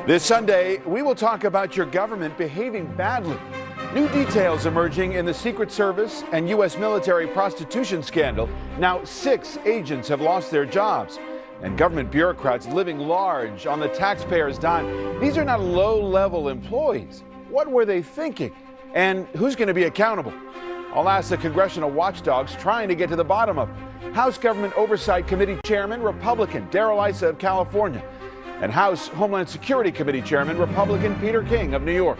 This Sunday, we will talk about your government behaving badly. New details emerging in the Secret Service and U.S. military prostitution scandal. Now 6 agents have lost their jobs. And government bureaucrats living large on the taxpayers' dime. These are not low-level employees. What were they thinking? And who's going to be accountable? I'll ask the congressional watchdogs trying to get to the bottom of it. House Government Oversight Committee Chairman, Republican Darrell Issa of California, and House Homeland Security Committee Chairman, Republican Peter King of New York.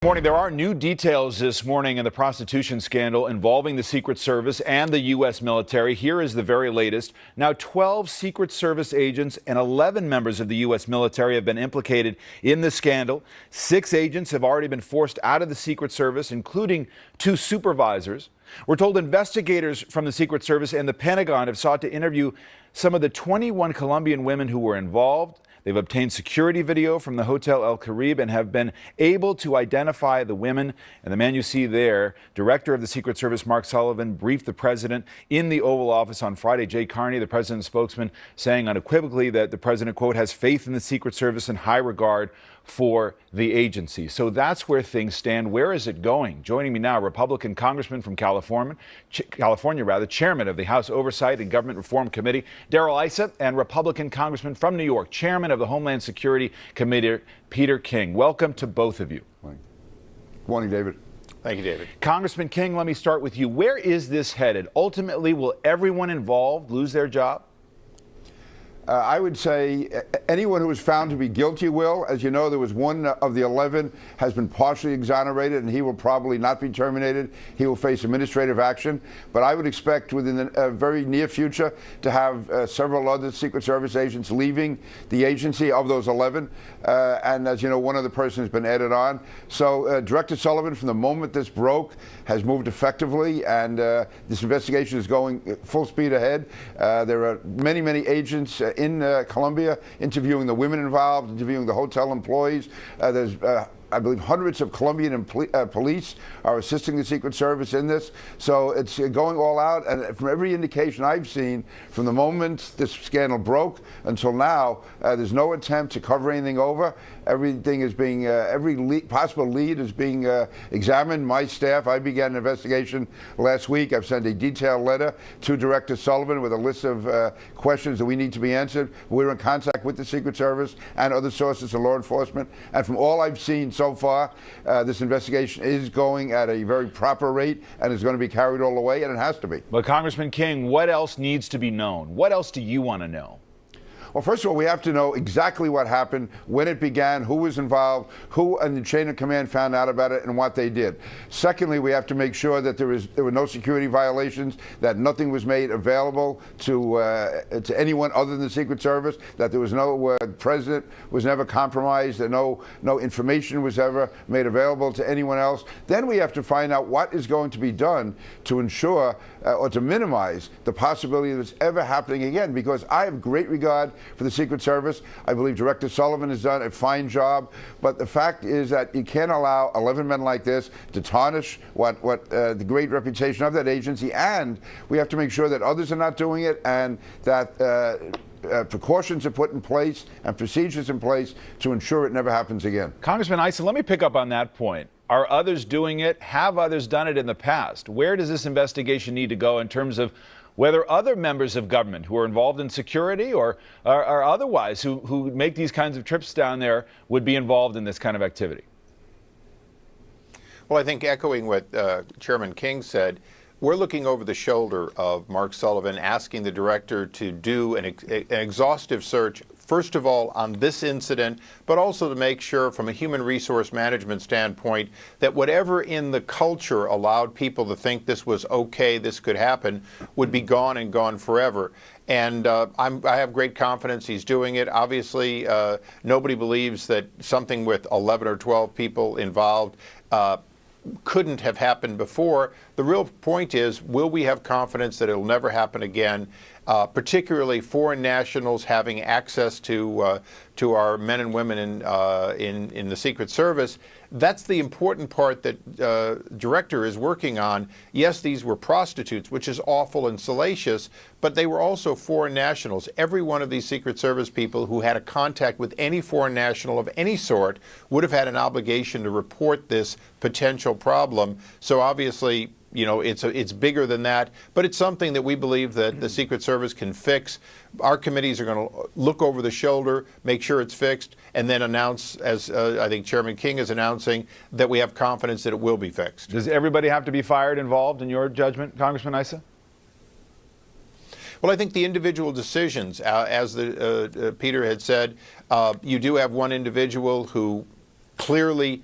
Good morning. There are new details this morning in the prostitution scandal involving the Secret Service and the U.S. military. Here is the very latest. Now, 12 Secret Service agents and 11 members of the U.S. military have been implicated in the scandal. 6 agents have already been forced out of the Secret Service, including 2 supervisors. We're told investigators from the Secret Service and the Pentagon have sought to interview some of the 21 Colombian women who were involved. They've obtained security video from the Hotel El Caribe and have been able to identify the women. And the man you see there, Director of the Secret Service, Mark Sullivan, briefed the president in the Oval Office on Friday. Jay Carney, the president's spokesman, saying unequivocally that the president, quote, has faith in the Secret Service and high regard for the agency. So that's where things stand. Where is it going? Joining me now, Republican Congressman from California, Chairman of the House Oversight and Government Reform Committee, Darrell Issa, and Republican Congressman from New York, Chairman of the Homeland Security Committee, Peter King. Welcome to both of you. Good morning, David. Thank you, David. Congressman King, let me start with you. Where is this headed? Ultimately, will everyone involved lose their job? I would say anyone who was found to be guilty will. As you know, there was one of the 11 has been partially exonerated, and he will probably not be terminated. He will face administrative action. But I would expect within a very near future to have several other Secret Service agents leaving the agency of those 11. And as you know, one other person has been added on. So Director Sullivan, from the moment this broke, has moved effectively, and this investigation is going full speed ahead. There are many, many agents in Colombia, interviewing the women involved, interviewing the hotel employees. There's I believe hundreds of Colombian police are assisting the Secret Service in this. So it's going all out. And from every indication I've seen, from the moment this scandal broke until now, there's no attempt to cover anything over. Everything is being, every possible lead is being examined. My staff, I began an investigation last week. I've sent a detailed letter to Director Sullivan with a list of questions that we need to be answered. We're in contact with the Secret Service and other sources of law enforcement. And from all I've seen so far, this investigation is going at a very proper rate and is going to be carried all the way, and it has to be. But Congressman King, what else needs to be known? What else do you want to know? Well, first of all, we have to know exactly what happened, when it began, who was involved, who in the chain of command found out about it, and what they did. Secondly, we have to make sure that there were no security violations, that nothing was made available to anyone other than the Secret Service, that there was no president was never compromised, that no information was ever made available to anyone else. Then we have to find out what is going to be done to ensure or to minimize the possibility of this ever happening again, because I have great regard for the Secret Service. I believe Director Sullivan has done a fine job, but the fact is that you can't allow 11 men like this to tarnish what the great reputation of that agency, and we have to make sure that others are not doing it, and that precautions are put in place and procedures in place to ensure it never happens again. Congressman Issa, let me pick up on that point. Are others doing it? Have others done it in the past? Where does this investigation need to go in terms of whether other members of government who are involved in security or otherwise who make these kinds of trips down there would be involved in this kind of activity? Well, I think echoing what Chairman King said, we're looking over the shoulder of Mark Sullivan, asking the director to do an exhaustive search, first of all, on this incident, but also to make sure from a human resource management standpoint that whatever in the culture allowed people to think this was okay, this could happen, would be gone and gone forever. And I have great confidence he's doing it. Obviously, nobody believes that something with 11 or 12 people involved couldn't have happened before. The real point is, will we have confidence that it'll never happen again? particularly foreign nationals having access to our men and women in the Secret Service. That's the important part that Director is working on. Yes, these were prostitutes, which is awful and salacious, but they were also foreign nationals. Every one of these Secret Service people who had a contact with any foreign national of any sort would have had an obligation to report this potential problem. So obviously, you know, it's bigger than that, but it's something that we believe that the Secret Service can fix. Our committees are going to look over the shoulder, make sure it's fixed, and then announce, as I think Chairman King is announcing, that we have confidence that it will be fixed. Does everybody have to be fired involved in your judgment, Congressman Issa? Well, I think the individual decisions, as Peter had said, you do have one individual who clearly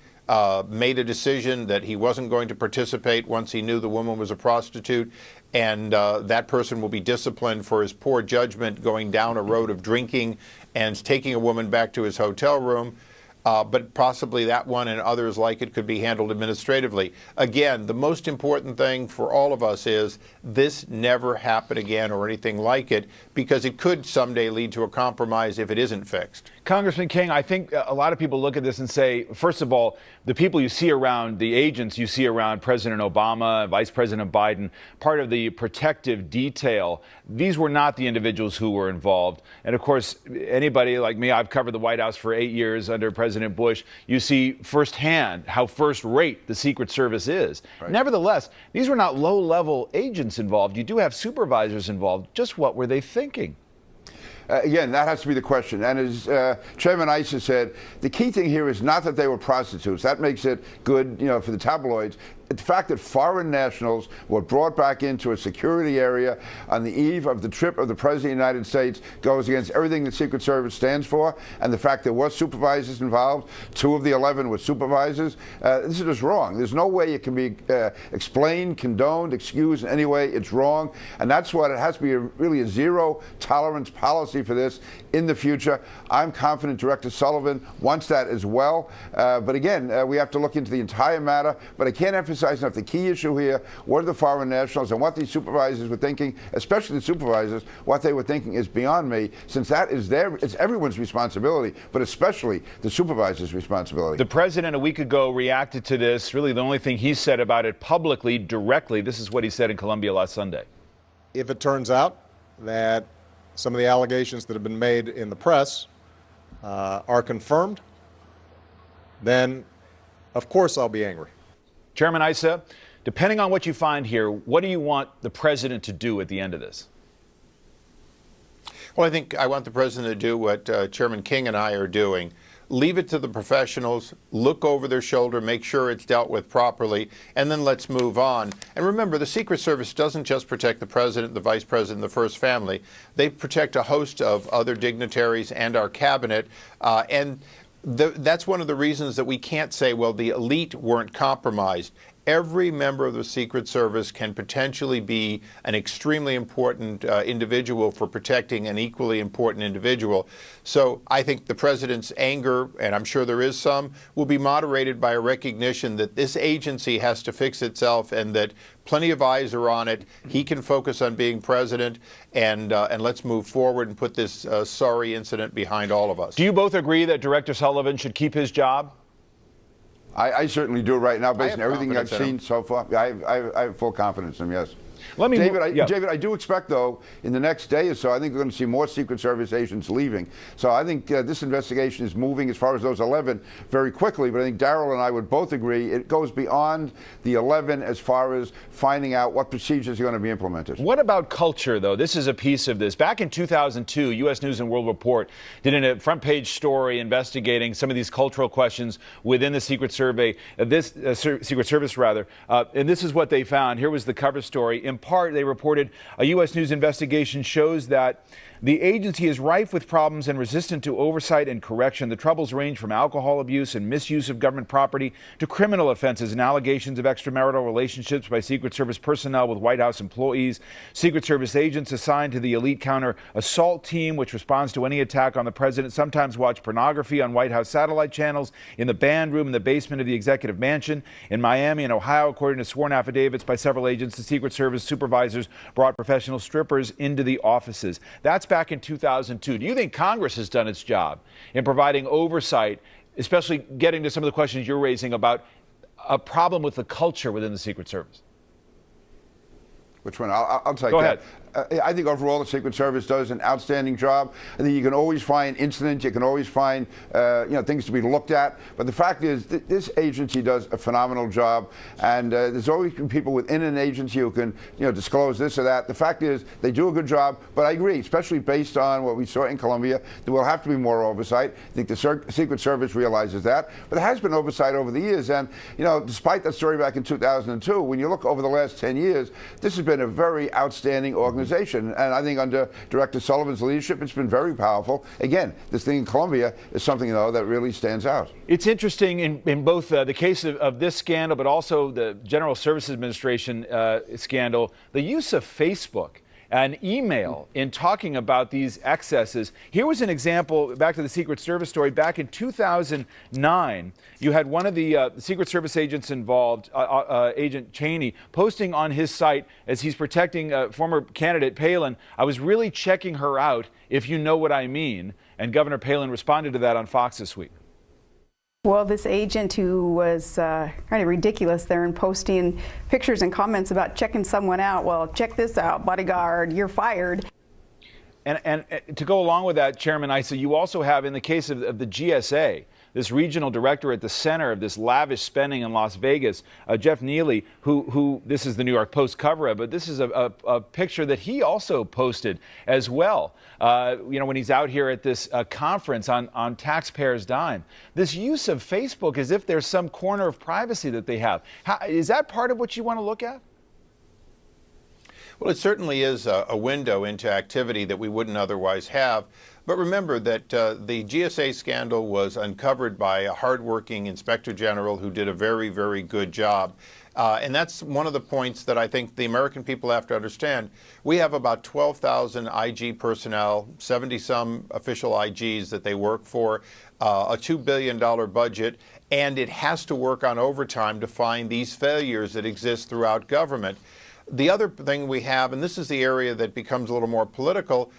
made a decision that he wasn't going to participate once he knew the woman was a prostitute, and that person will be disciplined for his poor judgment going down a road of drinking and taking a woman back to his hotel room. But possibly that one and others like it could be handled administratively. Again, the most important thing for all of us is this never happen again or anything like it, because it could someday lead to a compromise if it isn't fixed. Congressman King, I think a lot of people look at this and say, first of all, the people you see around, the agents you see around President Obama, Vice President Biden, part of the protective detail, these were not the individuals who were involved. And of course, anybody like me, I've covered the White House for 8 years under President Bush. You see firsthand how first-rate the Secret Service is. Right. Nevertheless, these were not low-level agents involved. You do have supervisors involved. Just what were they thinking? Again, that has to be the question. And as Chairman Issa said, the key thing here is not that they were prostitutes. That makes it good, you know, for the tabloids. The fact that foreign nationals were brought back into a security area on the eve of the trip of the President of the United States goes against everything the Secret Service stands for, and the fact there were supervisors involved, 2 of the 11 were supervisors. This is just wrong. There's no way it can be explained, condoned, excused in any way. It's wrong, and that's what it has to be, really a zero-tolerance policy for this in the future. I'm confident Director Sullivan wants that as well, but again, we have to look into the entire matter, but I can't emphasize enough the key issue here, what are the foreign nationals and what these supervisors were thinking, especially the supervisors, what they were thinking is beyond me, since that is it's everyone's responsibility, but especially the supervisor's responsibility. The president a week ago reacted to this. Really, the only thing he said about it publicly, directly, this is what he said in Colombia last Sunday. If it turns out that some of the allegations that have been made in the press are confirmed, then of course I'll be angry. Chairman Issa, depending on what you find here, what do you want the president to do at the end of this? Well, I think I want the president to do what Chairman King and I are doing. Leave it to the professionals, look over their shoulder, make sure it's dealt with properly, and then let's move on. And remember, the Secret Service doesn't just protect the president, the vice president, the first family. They protect a host of other dignitaries and our cabinet, that's one of the reasons that we can't say, well, the elite weren't compromised. Every member of the Secret Service can potentially be an extremely important individual for protecting an equally important individual. So I think the president's anger, and I'm sure there is some, will be moderated by a recognition that this agency has to fix itself and that plenty of eyes are on it. He can focus on being president, and let's move forward and put this sorry incident behind all of us. Do you both agree that Director Sullivan should keep his job? I certainly do right now, based on everything I've seen so far. I have full confidence in him, yes. David, I do expect, though, in the next day or so, I think we're going to see more Secret Service agents leaving. So I think this investigation is moving, as far as those 11, very quickly. But I think Darrell and I would both agree it goes beyond the 11 as far as finding out what procedures are going to be implemented. What about culture, though? This is a piece of this. Back in 2002, U.S. News and World Report did a front-page story investigating some of these cultural questions within the Secret Service, and this is what they found. Here was the cover story. In part, they reported a U.S. News investigation shows that The agency is rife with problems and resistant to oversight and correction. The troubles range from alcohol abuse and misuse of government property to criminal offenses and allegations of extramarital relationships by Secret Service personnel with White House employees. Secret Service agents assigned to the elite counter assault team, which responds to any attack on the president, sometimes watch pornography on White House satellite channels, in the band room in the basement of the executive mansion. In Miami and Ohio, according to sworn affidavits by several agents, the Secret Service supervisors brought professional strippers into the offices. That's back in 2002. Do you think Congress has done its job in providing oversight, especially getting to some of the questions you're raising about a problem with the culture within the Secret Service? Which one? I'll take Go that. ahead. I think overall the Secret Service does an outstanding job. I think you can always find incidents, you can always find things to be looked at. But the fact is, this agency does a phenomenal job, and there's always people within an agency who can disclose this or that. The fact is, they do a good job. But I agree, especially based on what we saw in Colombia, there will have to be more oversight. I think the Secret Service realizes that. But there has been oversight over the years, and despite that story back in 2002, when you look over the last 10 years, this has been a very outstanding organization. And I think under Director Sullivan's leadership, it's been very powerful. Again, this thing in Colombia is something, though, that really stands out. It's interesting in both the case of this scandal, but also the General Services Administration scandal, the use of Facebook and email in talking about these excesses. Here was an example, back to the Secret Service story. Back in 2009, you had one of the Secret Service agents involved, Agent Cheney, posting on his site as he's protecting former candidate Palin, "I was really checking her out, if you know what I mean." And Governor Palin responded to that on Fox this week. Well, this agent who was kind of ridiculous there and posting pictures and comments about checking someone out. Well, check this out, bodyguard, you're fired. And to go along with that, Chairman Issa, you also have, in the case of the GSA, this regional director at the center of this lavish spending in Las Vegas, Jeff Neely, who this is the New York Post cover of, but this is a picture that he also posted as well, when he's out here at this conference on taxpayers' dime. This use of Facebook as if there's some corner of privacy that they have. Is that part of what you want to look at? Well, it certainly is a window into activity that we wouldn't otherwise have. But remember that the GSA scandal was uncovered by a hardworking inspector general who did a very, very good job. And that's one of the points that I think the American people have to understand. We have about 12,000 IG personnel, 70-some official IGs that they work for, a $2 billion budget, and it has to work on overtime to find these failures that exist throughout government. The other thing we have, and this is the area that becomes a little more political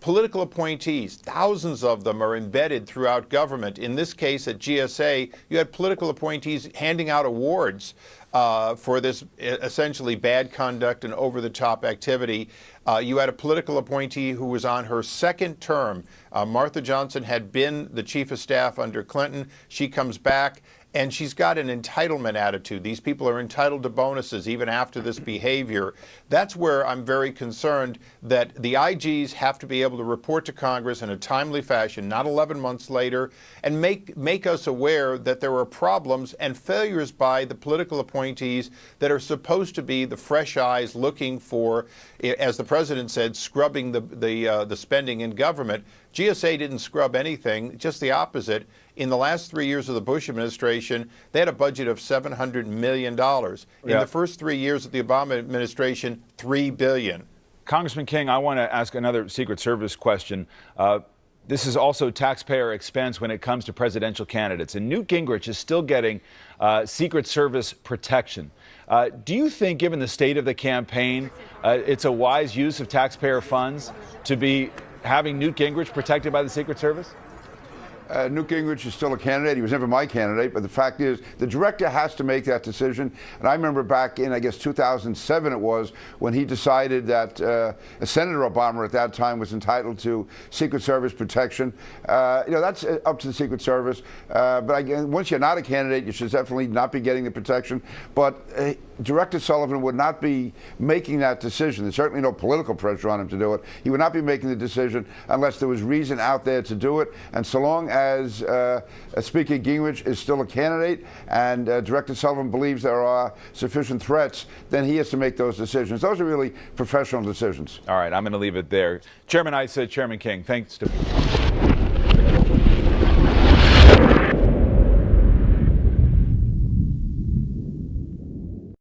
appointees, thousands of them are embedded throughout government. In this case at GSA, you had political appointees handing out awards for this essentially bad conduct and over-the-top activity. You had a political appointee who was on her second term. Martha Johnson had been the chief of staff under Clinton. She comes back, and she's got an entitlement attitude. These people are entitled to bonuses even after this behavior. That's where I'm very concerned that the IGs have to be able to report to Congress in a timely fashion, not 11 months later, and make us aware that there are problems and failures by the political appointees that are supposed to be the fresh eyes looking for, as the president said, scrubbing the spending in government. GSA didn't scrub anything, just the opposite. In the last 3 years of the Bush administration, they had a budget of $700 million. In the first 3 years of the Obama administration, $3 billion. Congressman King, I want to ask another Secret Service question. This is also taxpayer expense when it comes to presidential candidates. And Newt Gingrich is still getting Secret Service protection. Do you think, given the state of the campaign, it's a wise use of taxpayer funds to be having Newt Gingrich protected by the Secret Service? Newt Gingrich is still a candidate. He was never my candidate, but the fact is the director has to make that decision. And I remember back in, 2007 it was, when he decided that Senator Obama at that time was entitled to Secret Service protection. That's up to the Secret Service. But again, once you're not a candidate, you should definitely not be getting the protection. But Director Sullivan would not be making that decision. There's certainly no political pressure on him to do it. He would not be making the decision unless there was reason out there to do it. And so long as Speaker Gingrich is still a candidate and Director Sullivan believes there are sufficient threats, then he has to make those decisions. Those are really professional decisions. All right, I'm going to leave it there. Chairman Issa, Chairman King, thanks to